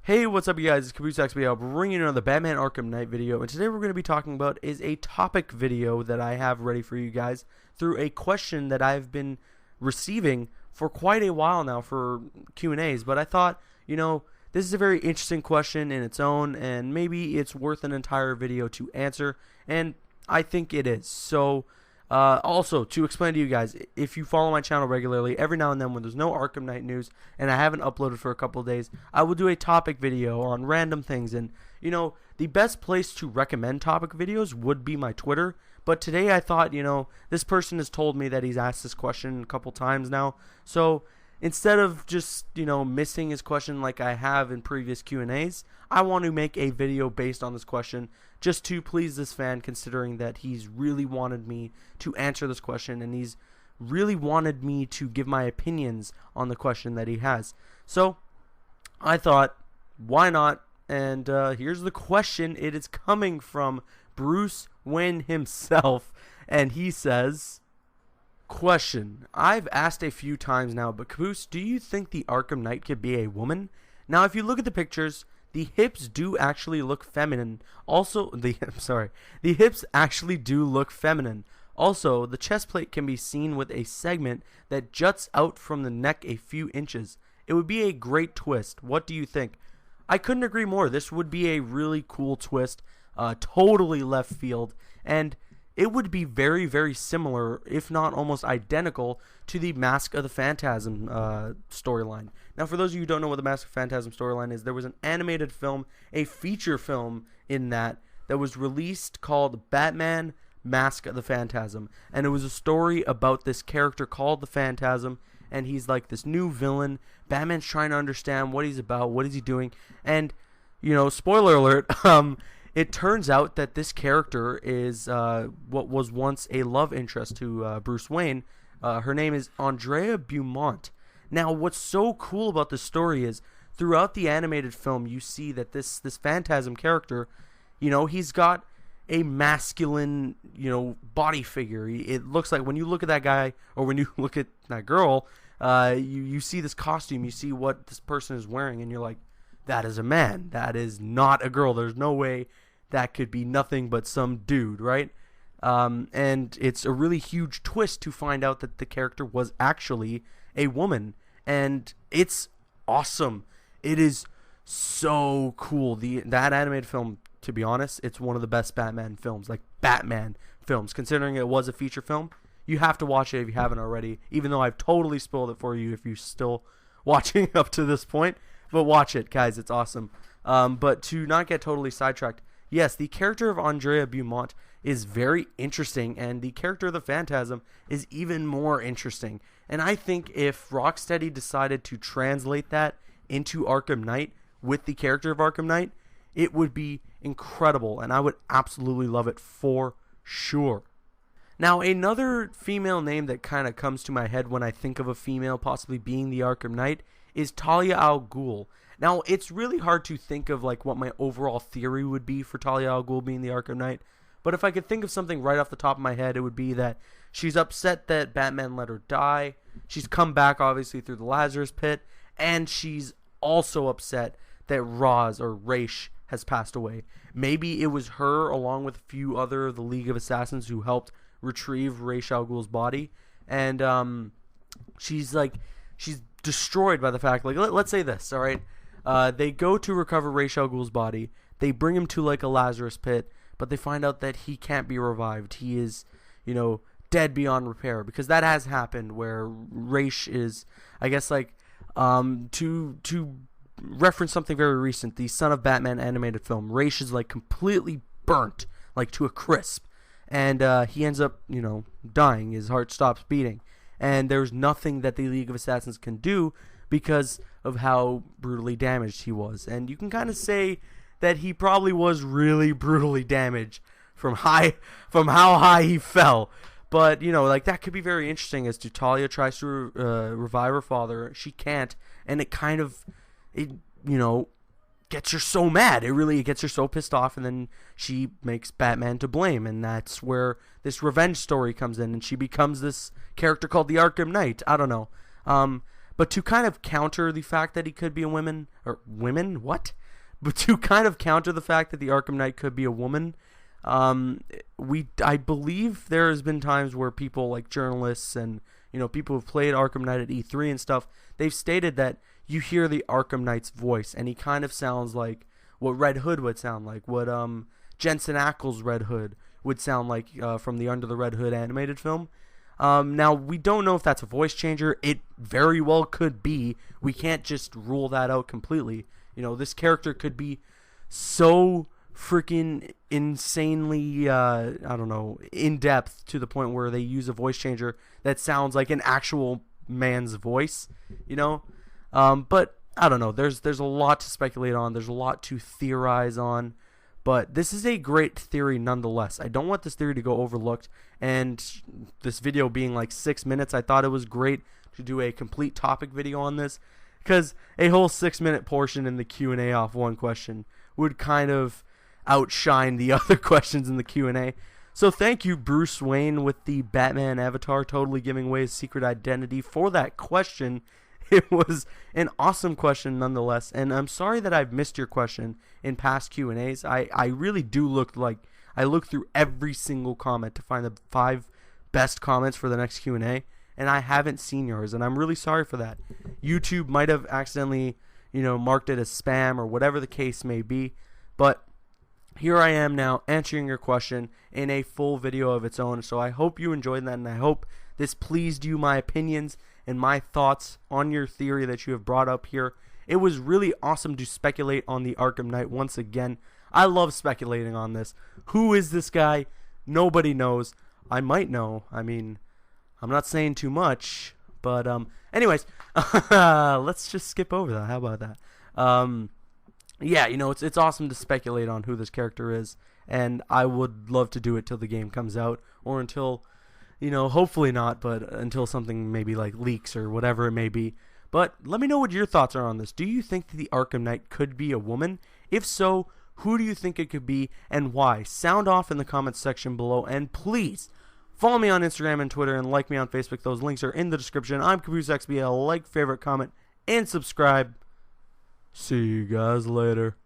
Hey, what's up, you guys? It's Caboose XBL bringing you another Batman Arkham Knight video, and today we're going to be talking about is a topic video that I have ready for you guys through a question that I've been receiving for quite a while now for Q&As, but I thought, this is a very interesting question in its own, and maybe it's worth an entire video to answer, and I think it is. So, also, to explain to you guys, if you follow my channel regularly, every now and then when there's no Arkham Knight news and I haven't uploaded for a couple of days, I will do a topic video on random things. And, the best place to recommend topic videos would be my Twitter. But today I thought, this person has told me that he's asked this question a couple times now. So instead of just, missing his question like I have in previous Q&As, I want to make a video based on this question just to please this fan, considering that he's really wanted me to answer this question and he's really wanted me to give my opinions on the question that he has. So I thought, why not? And here's the question. It is coming from Bruce Wayne himself, and he says, question: I've asked a few times now, but Caboose, do you think the Arkham Knight could be a woman? Now, if you look at the pictures, the hips do actually look feminine. Also, the hips actually do look feminine. Also, the chest plate can be seen with a segment that juts out from the neck a few inches. It would be a great twist. What do you think? I couldn't agree more. This would be a really cool twist, totally left field, and it would be very, very similar, if not almost identical, to the Mask of the Phantasm storyline. Now, for those of you who don't know what the Mask of the Phantasm storyline is, there was an animated film, a feature film in that was released called Batman Mask of the Phantasm. And it was a story about this character called the Phantasm, and he's like this new villain. Batman's trying to understand what he's about, what is he doing, and, spoiler alert, it turns out that this character is what was once a love interest to Bruce Wayne. Her name is Andrea Beaumont. Now, what's so cool about this story is throughout the animated film, you see that this Phantasm character, he's got a masculine, body figure. It looks like when you look at that guy or when you look at that girl, you see this costume, you see what this person is wearing, and you're like, that is a man. That is not a girl. There's no way that could be nothing but some dude, right? And it's a really huge twist to find out that the character was actually a woman, and it's awesome. It is so cool. That animated film, to be honest, it's one of the best Batman films, considering it was a feature film. You have to watch it if you haven't already, even though I've totally spoiled it for you if you're still watching up to this point. But watch it, guys. It's awesome. But to not get totally sidetracked, yes, the character of Andrea Beaumont is very interesting, and the character of the Phantasm is even more interesting. And I think if Rocksteady decided to translate that into Arkham Knight with the character of Arkham Knight, it would be incredible, and I would absolutely love it for sure. Now, another female name that kind of comes to my head when I think of a female possibly being the Arkham Knight is Talia al Ghul. Now, it's really hard to think of what my overall theory would be for Talia al Ghul being the Arkham Knight, but if I could think of something right off the top of my head, it would be that she's upset that Batman let her die. She's come back, obviously, through the Lazarus Pit, and she's also upset that Ra's has passed away. Maybe it was her, along with a few other of the League of Assassins, who helped retrieve Ra's al Ghul's body, and she's destroyed by the fact, let's say this, all right? They go to recover Ra's al Ghul's body. They bring him to a Lazarus Pit, but they find out that he can't be revived. He is, dead beyond repair, because that has happened where Ra's is, I guess, to reference something very recent, the Son of Batman animated film, Ra's is completely burnt, to a crisp, and he ends up, dying. His heart stops beating, and there's nothing that the League of Assassins can do because of how brutally damaged he was. And you can kind of say that he probably was really brutally damaged from how high he fell. But, that could be very interesting as to Talia tries to revive her father. She can't, and it gets her so mad. It gets her so pissed off, and then she makes Batman to blame, and that's where this revenge story comes in, and she becomes this character called the Arkham Knight. I don't know. But to kind of counter the fact that he could be a woman, or women, what? But to kind of counter the fact that the Arkham Knight could be a woman, I believe there has been times where people like journalists and people who've played Arkham Knight at E3 and stuff, they've stated that you hear the Arkham Knight's voice, and he kind of sounds like what Red Hood would sound like, what Jensen Ackles' Red Hood would sound like from the Under the Red Hood animated film. Now, we don't know if that's a voice changer. It very well could be. We can't just rule that out completely. This character could be so freaking insanely, in depth to the point where they use a voice changer that sounds like an actual man's voice, But I don't know. There's a lot to speculate on. There's a lot to theorize on. But this is a great theory nonetheless. I don't want this theory to go overlooked. And this video being like 6 minutes, I thought it was great to do a complete topic video on this, because a whole 6-minute portion in the Q&A off one question would kind of outshine the other questions in the Q&A. So thank you, Bruce Wayne, with the Batman avatar totally giving away his secret identity, for that question. It was an awesome question nonetheless, and I'm sorry that I've missed your question in past Q&As. I really do look through every single comment to find the 5 best comments for the next Q&A, and I haven't seen yours, and I'm really sorry for that. YouTube might have accidentally, marked it as spam or whatever the case may be, but here I am now answering your question in a full video of its own. So I hope you enjoyed that, and I hope this pleased you, my opinions and my thoughts on your theory that you have brought up here. It was really awesome to speculate on the Arkham Knight once again. I love speculating on this. Who is this guy? Nobody knows. I might know. I mean, I'm not saying too much, but anyways, let's just skip over that. How about that? Yeah, it's awesome to speculate on who this character is, and I would love to do it till the game comes out, or until, hopefully not, but until something maybe like leaks or whatever it may be. But let me know what your thoughts are on this. Do you think that the Arkham Knight could be a woman? If so, who do you think it could be, and why? Sound off in the comments section below, and please follow me on Instagram and Twitter, and like me on Facebook. Those links are in the description. I'm CaboosXBL. Like, favorite, comment, and subscribe. See you guys later.